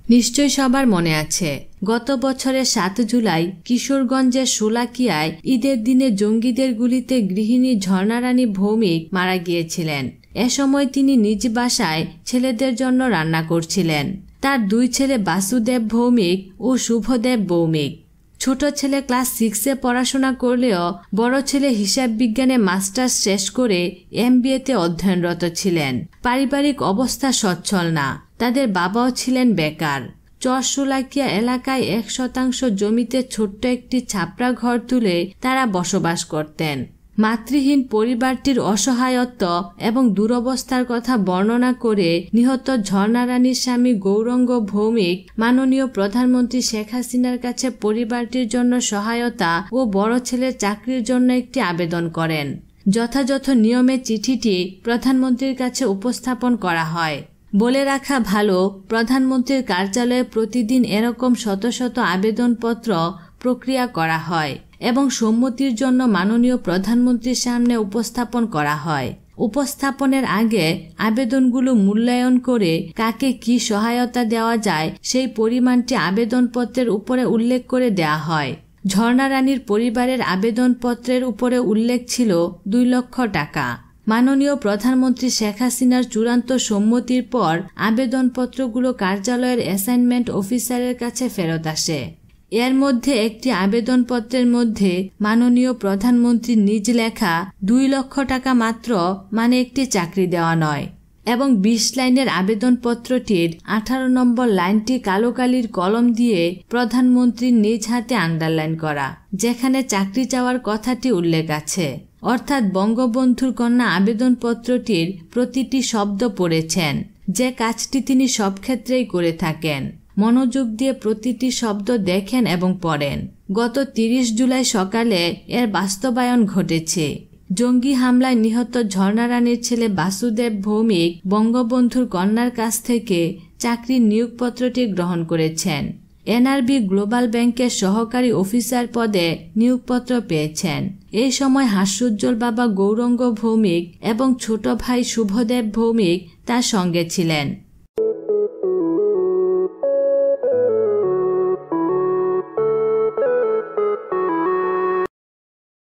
নিশ্চয় সবার মনে আছে, গত বছরের 7 জুলাই কিশোরগঞ্জের শোলাকিয়ায় ঈদের দিনে জঙ্গিদের গুলিতে গৃহিণী ঝর্ণা রানী ভৌমিক মারা গিয়েছিলেন। এ সময় তিনি নিজ বাসায় ছেলেদের জন্য রান্না করছিলেন। তার 2 ছেলে বাসুদেব ভৌমিক ও শুভদেব ভৌমিক। ছোট ছেলে ক্লাস 6-এ পড়াশোনা করলেও বড় ছেলে হিসাব বিজ্ঞানে মাস্টার্স শেষ করে MBA-তে অধ্যয়নরত ছিলেন। পারিবারিক অবস্থা সচ্ছল না, তাদের বাবাও ছিলেন বেকার। চরশোলাকিয়া এলাকায় 1% জমিতে ছোট্ট একটি ছাপড়া ঘর তুলে তারা বসবাস করতেন। মাতৃহীন পরিবারটির অসহায়ত্ব এবং দুরবস্থার কথা বর্ণনা করে নিহত ঝর্ণা রানীর স্বামী গৌরঙ্গ ভৌমিক মাননীয় প্রধানমন্ত্রী শেখ হাসিনার কাছে পরিবারটির জন্য সহায়তা ও বড় ছেলের চাকরির জন্য একটি আবেদন করেন। যথাযথ নিয়মে চিঠিটি প্রধানমন্ত্রীর কাছে উপস্থাপন করা হয়। বলে রাখা ভালো, প্রধানমন্ত্রীর কার্যালয়ে প্রতিদিন এরকম শত শত আবেদনপত্র প্রক্রিয়া করা হয় এবং সম্মতির জন্য মাননীয় প্রধানমন্ত্রীর সামনে উপস্থাপন করা হয়। উপস্থাপনের আগে আবেদনগুলো মূল্যায়ন করে কাকে কি সহায়তা দেওয়া যায় সেই পরিমাণটি আবেদনপত্রের উপরে উল্লেখ করে দেওয়া হয়। ঝর্ণা রানীর পরিবারের আবেদনপত্রের উপরে উল্লেখ ছিল 2 লক্ষ টাকা। মাননীয় প্রধানমন্ত্রী শেখ হাসিনার চূড়ান্ত সম্মতির পর আবেদনপত্রগুলো কার্যালয়ের অ্যাসাইনমেন্ট অফিসারের কাছে ফেরত আসে। এর মধ্যে একটি আবেদনপত্রের মধ্যে মাননীয় প্রধানমন্ত্রীর নিজ লেখা 2 লক্ষ টাকা মাত্র মানে একটি চাকরি দেওয়া নয়, এবং 20 লাইনের আবেদনপত্রটির 18 নম্বর লাইনটি কালো কালির কলম দিয়ে প্রধানমন্ত্রীর নিজ হাতে আন্ডারলাইন করা, যেখানে চাকরি চাওয়ার কথাটি উল্লেখ আছে। অর্থাৎ বঙ্গবন্ধুর কন্যা আবেদনপত্রটির প্রতিটি শব্দ পড়েছেন, যে কাজটি তিনি সব ক্ষেত্রেই করে থাকেন। মনোযোগ দিয়ে প্রতিটি শব্দ দেখেন এবং পড়েন। গত 30 জুলাই সকালে এর বাস্তবায়ন ঘটেছে। জঙ্গি হামলায় নিহত ঝর্ণা রানীর ছেলে বাসুদেব ভৌমিক বঙ্গবন্ধুর কন্যার কাছ থেকে চাকরির নিয়োগপত্রটি গ্রহণ করেছেন। NRB গ্লোবাল ব্যাংকের সহকারী অফিসার পদে নিয়োগপত্র পেয়েছেন। এই সময় হাস্যোজ্জ্বল বাবা গৌরঙ্গ ভৌমিক এবং ছোট ভাই শুভদেব ভৌমিক তার সঙ্গে ছিলেন।